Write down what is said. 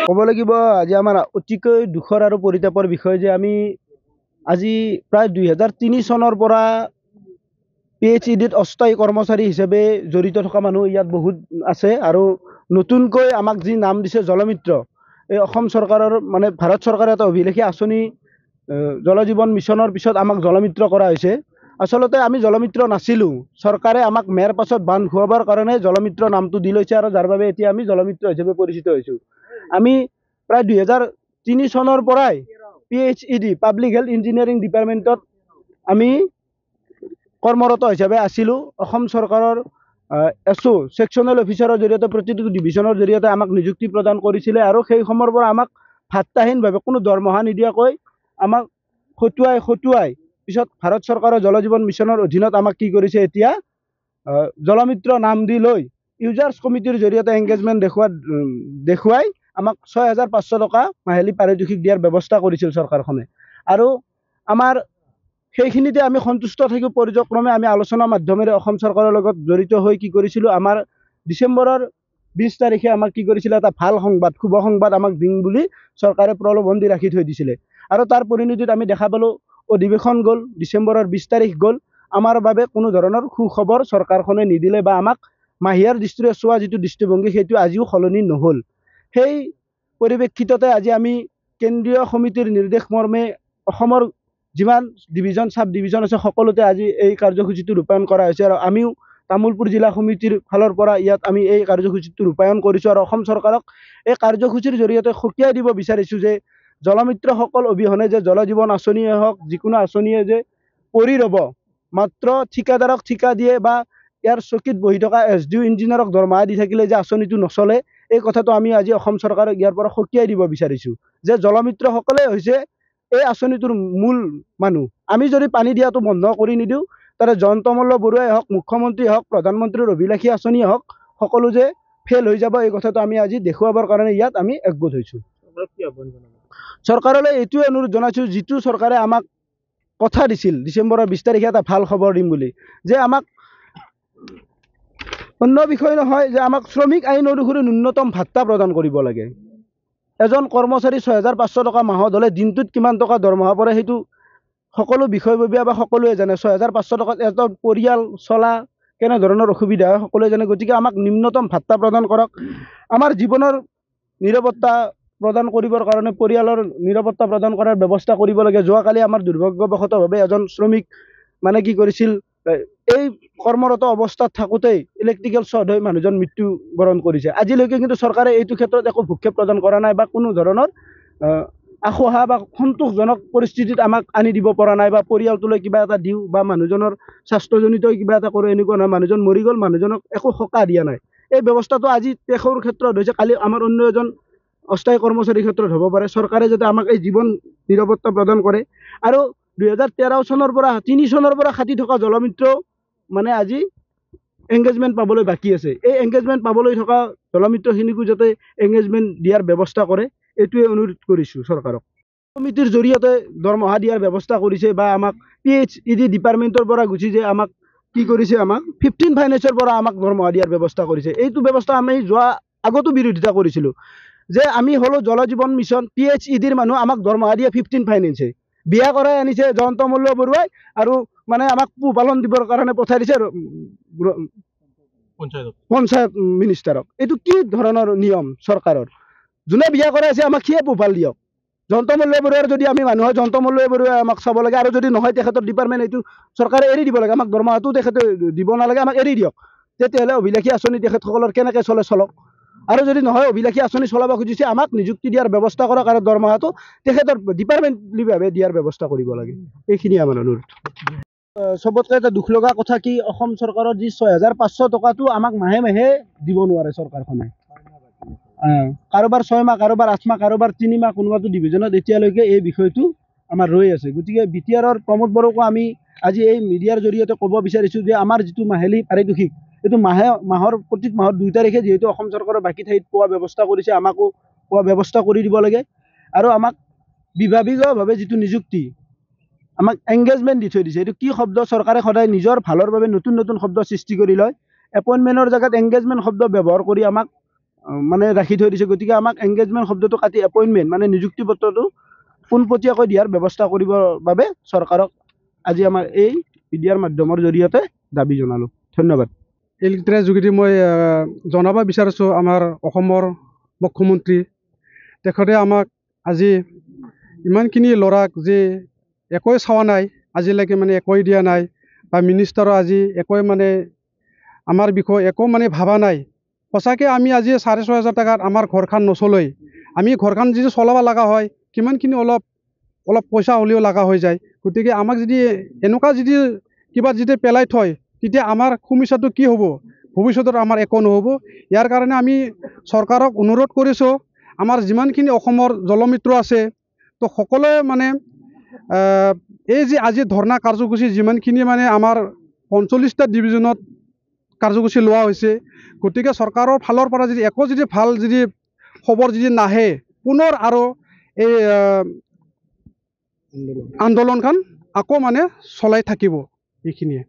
ক'ব লাগিব আজি আমাৰ অতিকৈ দুখৰ আৰু পৰিতাপৰ বিষয় যে আমি আজি প্ৰায় 2003 চনৰ পৰা PHEDত অস্থায়ী কৰ্মচাৰী হিচাপে জড়িত থকা মানুহ ইয়াত বহুত আছে আৰু নতুনকৈ আমাক যি নাম দিছে জলমিত্ৰ এই অসম চৰকাৰৰ মানে ভাৰত চৰকাৰৰ এটা অভিলেখী আঁচনি জল জীৱন মিছনৰ পিছত আমাক জলমিত্ৰ কৰা হৈছে। আচলতে আমি জলমিত্ৰ নাছিলোঁ, চৰকাৰে আমাক মেৰ পাছত বান্ধ খুৱাবৰ কাৰণে জলমিত্ৰ নামটো দি লৈছে আৰু যাৰ বাবে এতিয়া আমি জলমিত্ৰ হিচাপে পৰিচিত হৈছোঁ। আমি প্ৰায় 2003 চনৰ পৰাই PHED পাব্লিক হেল্থ ইঞ্জিনিয়াৰিং ডিপাৰ্টমেণ্টত আমি কৰ্মৰত হিচাপে আছিলোঁ। অসম চৰকাৰৰ SO ছেকশ্যনেল অফিচাৰৰ জৰিয়তে প্ৰতিটো ডিভিজনৰ জৰিয়তে আমাক নিযুক্তি প্ৰদান কৰিছিলে আৰু সেই সময়ৰ পৰা আমাক ভাত্তাহীনভাৱে কোনো দৰমহা নিদিয়াকৈ আমাক খটুৱাই পিছত ভাৰত চৰকাৰৰ জল জীৱন মিছনৰ অধীনত আমাক কি কৰিছে এতিয়া জলমিত্ৰ নাম দি লৈ ইউজাৰ্ছ কমিটিৰ জৰিয়তে এংগেজমেণ্ট দেখুৱাই আমাক 6500 টকা মাহিলী পাৰিতোষিক দিয়াৰ ব্যৱস্থা কৰিছিল চৰকাৰখনে। আৰু আমাৰ সেইখিনিতে আমি সন্তুষ্ট থাকি পৰ্যক্ৰমে আমি আলোচনাৰ মাধ্যমেৰে অসম চৰকাৰৰ লগত জড়িত হৈ কি কৰিছিলোঁ, আমাৰ ডিচেম্বৰৰ 20 তাৰিখে আমাক কি কৰিছিলে এটা ভাল সংবাদ শুভ সংবাদ আমাক দিম বুলি চৰকাৰে প্ৰলোভন দি ৰাখি থৈ দিছিলে। আৰু তাৰ পৰিণতিত আমি দেখা পালোঁ অধিৱেশন গ'ল, ডিচেম্বৰৰ 20 তাৰিখ গ'ল, আমাৰ বাবে কোনো ধৰণৰ সুখবৰ চৰকাৰখনে নিদিলে বা আমাক মাহিয়াৰ দৃষ্টিৰে চোৱা যিটো দৃষ্টিভংগী সেইটো আজিও সলনি নহ'ল। সেই পৰিপ্ৰেক্ষিততে আজি আমি কেন্দ্ৰীয় সমিতিৰ নিৰ্দেশ মৰ্মে অসমৰ যিমান ডিভিজন সাব ডিভিজন আছে সকলোতে আজি এই কাৰ্যসূচীটো ৰূপায়ণ কৰা হৈছে আৰু আমিও তামুলপুৰ জিলা সমিতিৰ ফালৰ পৰা ইয়াত আমি এই কাৰ্যসূচীটো ৰূপায়ণ কৰিছোঁ আৰু অসম চৰকাৰক এই কাৰ্যসূচীৰ জৰিয়তে সকীয়াই দিব বিচাৰিছোঁ যে জলমিত্ৰসকল অবিহনে যে জল জীৱন আঁচনিয়ে হওক যিকোনো আঁচনিয়ে যে পৰি ৰ'ব, মাত্ৰ ঠিকাদাৰক ঠিকা দিয়ে বা ইয়াৰ চকীত বহি থকা SDO ইঞ্জিনিয়াৰক দৰমহা দি থাকিলে যে আঁচনিটো নচলে, এই কথাটো আমি আজি অসম চৰকাৰক ইয়াৰ পৰা সকীয়াই দিব বিচাৰিছোঁ যে জলমিত্ৰসকলে হৈছে এই আঁচনিটোৰ মূল মানুহ। আমি যদি পানী দিয়াটো বন্ধ কৰি নিদিওঁ তাৰে জয়ন্ত মল্ল বৰুৱাই হওক, মুখ্যমন্ত্ৰী হওক, প্ৰধানমন্ত্ৰীৰ অভিলাষী আঁচনিয়ে হওক, সকলো যে ফেল হৈ যাব এই কথাটো আমি আজি দেখুৱাবৰ কাৰণে ইয়াত আমি একগোট হৈছোঁ। চৰকাৰলৈ এইটোৱে অনুৰোধ জনাইছোঁ, যিটো চৰকাৰে আমাক কথা দিছিল ডিচেম্বৰৰ 20 তাৰিখে এটা ভাল খবৰ দিম বুলি, যে আমাক অন্য বিষয় নহয় যে আমাক শ্ৰমিক আইন অনুসৰি ন্যূনতম ভাত্তা প্ৰদান কৰিব লাগে। এজন কৰ্মচাৰী 6500 টকা মাহত হ'লে দিনটোত কিমান টকা দৰমহা পৰে সেইটো সকলো বিষয়ববীয়া বা সকলোৱে জানে। 6500 টকাত এটা পৰিয়াল চলা কেনেধৰণৰ অসুবিধা হয় সকলোৱে জানে। গতিকে আমাক নিম্নতম ভাত্তা প্ৰদান কৰক। আমাৰ জীৱনৰ নিৰাপত্তা প্ৰদান কৰিবৰ কাৰণে পৰিয়ালৰ নিৰাপত্তা প্ৰদান কৰাৰ ব্যৱস্থা কৰিব লাগে। যোৱাকালি আমাৰ দুৰ্ভাগ্যবশতভাৱে এজন শ্ৰমিক মানে কি কৰিছিল, এই কৰ্মৰত অৱস্থাত থাকোঁতেই ইলেক্ট্ৰিকেল শ্বৰ্ট হৈ মানুহজন মৃত্যুবৰণ কৰিছে। আজিলৈকে কিন্তু চৰকাৰে এইটো ক্ষেত্ৰত একো ভূক্ষেপ প্ৰদান কৰা নাই বা কোনো ধৰণৰ আশোহা বা সন্তোষজনক পৰিস্থিতিত আমাক আনি দিব পৰা নাই বা পৰিয়ালটোলৈ কিবা এটা দিওঁ বা মানুহজনৰ স্বাস্থ্যজনিত কিবা এটা কৰোঁ এনেকুৱা নহয়। মানুহজন মৰি গ'ল, মানুহজনক একো সকাহ দিয়া নাই। এই ব্যৱস্থাটো আজি তেখেতৰ ক্ষেত্ৰত হৈছে, কালি আমাৰ অন্য এজন অস্থায়ী কৰ্মচাৰীৰ ক্ষেত্ৰত হ'ব পাৰে। চৰকাৰে যাতে আমাক এই জীৱন নিৰাপত্তা প্ৰদান কৰে। আৰু 2013 চনৰ পৰা 3 চনৰ পৰা খাটি থকা জলমিত্ৰ মানে আজি এংগেজমেণ্ট পাবলৈ বাকী আছে। এই এংগেজমেণ্ট পাবলৈ থকা জলমিত্ৰখিনিকো যাতে এংগেজমেণ্ট দিয়াৰ ব্যৱস্থা কৰে, এইটোৱে অনুৰোধ কৰিছোঁ চৰকাৰক। সমিতিৰ জৰিয়তে দৰমহা দিয়াৰ ব্যৱস্থা কৰিছে বা আমাক PHED ডিপাৰ্টমেণ্টৰ পৰা গুচি যে আমাক কি কৰিছে, আমাক 15 ফাইনেন্সৰ পৰা আমাক দৰমহা দিয়াৰ ব্যৱস্থা কৰিছে। এইটো ব্যৱস্থা আমি যোৱা আগতো বিৰোধিতা কৰিছিলোঁ যে আমি হ'লো জল জীৱন মিছন PHEDৰ মানুহ, আমাক দৰমহা দিয়ে 15 ফাইনেন্সে। বিয়া কৰাই আনিছে জয়ন্ত মল্ল বৰুৱাই আৰু মানে আমাক পোহপালন দিবৰ কাৰণে পঠাই দিছে পঞ্চায়ত মিনিষ্টাৰক। এইটো কি ধৰণৰ নিয়ম চৰকাৰৰ? যোনে বিয়া কৰাইছে আমাক সিয়ে পোহপাল দিয়ক। জয়ন্ত মল্ল বৰুৱাৰ যদি আমি মানুহ হয়, জয়ন্ত মল্ল বৰুৱাই আমাক চাব লাগে, আৰু যদি নহয় তেখেতৰ ডিপাৰ্টমেণ্ট এইটো চৰকাৰে এৰি দিব লাগে। আমাক দৰমহাটো তেখেতে দিব নালাগে, আমাক এৰি দিয়ক। তেতিয়াহ'লে অভিলাষী আঁচনি তেখেতসকলৰ কেনেকৈ চলক। আৰু যদি নহয় অভিলাষী আঁচনি চলাব খুজিছে আমাক নিযুক্তি দিয়াৰ ব্যৱস্থা কৰক আৰু দৰমহাটো তেখেতৰ ডিপাৰ্টমেণ্টলিভাৱে দিয়াৰ ব্যৱস্থা কৰিব লাগে। এইখিনিয়ে আমাৰ অনুৰোধ। চবতকৈ এটা দুখ লগা কথা কি, অসম চৰকাৰৰ যি 6500 টকাটো আমাক মাহে মাহে দিব নোৱাৰে চৰকাৰখনে। কাৰোবাৰ 6 মাহ, কাৰোবাৰ 8 মাহ, কাৰোবাৰ 3 মাহ, কোনোবাটো ডিভিজনত এতিয়ালৈকে এই বিষয়টো আমাৰ ৰৈ আছে। গতিকে BTRৰ প্ৰমোদ বড়োকো আমি আজি এই মিডিয়াৰ জৰিয়তে ক'ব বিচাৰিছোঁ যে আমাৰ যিটো মাহিলী পাৰিতোষিক এইটো মাহৰ প্ৰত্যেক মাহৰ 2 তাৰিখে যিহেতু অসম চৰকাৰৰ বাকী ঠাইত পোৱা ব্যৱস্থা কৰিছে, আমাকো পোৱা ব্যৱস্থা কৰি দিব লাগে। আৰু আমাক বিভাগীয়ভাৱে যিটো নিযুক্তি আমাক এংগেজমেণ্ট দি থৈ দিছে, এইটো কি শব্দ? চৰকাৰে সদায় নিজৰ ভালৰ বাবে নতুন নতুন শব্দ সৃষ্টি কৰি লয়। এপইণ্টমেণ্টৰ জেগাত এংগেজমেণ্ট শব্দ ব্যৱহাৰ কৰি আমাক মানে ৰাখি থৈ দিছে। গতিকে আমাক এংগেজমেণ্ট শব্দটো কাটি এপইণ্টমেণ্ট মানে নিযুক্তি পত্ৰটো পোনপটীয়াকৈ দিয়াৰ ব্যৱস্থা কৰিবৰ বাবে চৰকাৰক আজি আমাৰ এই মিডিয়াৰ মাধ্যমৰ জৰিয়তে দাবী জনালোঁ। ধন্যবাদ। এই লেটাৰৰ যোগেদি মই জনাব বিচাৰিছোঁ আমাৰ অসমৰ মুখ্যমন্ত্ৰী তেখেতে আমাক আজি ইমানখিনি ল'ৰাক যে একোৱে চোৱা নাই, আজিলৈকে মানে একোৱে দিয়া নাই, বা মিনিষ্টাৰো আজি একোৱে মানে আমাৰ বিষয়ে একো মানে ভাবা নাই। সঁচাকৈ আমি আজি 6,500 টকাত আমাৰ ঘৰখন নচলে। আমি ঘৰখন যদি চলাব লগা হয় কিমানখিনি অলপ পইচা হ'লেও লগা হৈ যায়। গতিকে আমাক যদি এনেকুৱা যদি কিবা যদি পেলাই থয় তেতিয়া আমাৰ সমস্যাটো কি হ'ব, ভৱিষ্যতত আমাৰ একো নহ'ব। ইয়াৰ কাৰণে আমি চৰকাৰক অনুৰোধ কৰিছোঁ, আমাৰ যিমানখিনি অসমৰ জলমিত্ৰ আছে তো সকলোৱে মানে এই যে আজি ধৰ্ণা কাৰ্যসূচী যিমানখিনি মানে আমাৰ 45টা ডিভিজনত কাৰ্যসূচী লোৱা হৈছে, গতিকে চৰকাৰৰ ফালৰ পৰা যদি একো যদি ভাল যদি খবৰ যদি নাহে, পুনৰ আৰু এই আন্দোলনখন আকৌ মানে চলাই থাকিব। এইখিনিয়ে।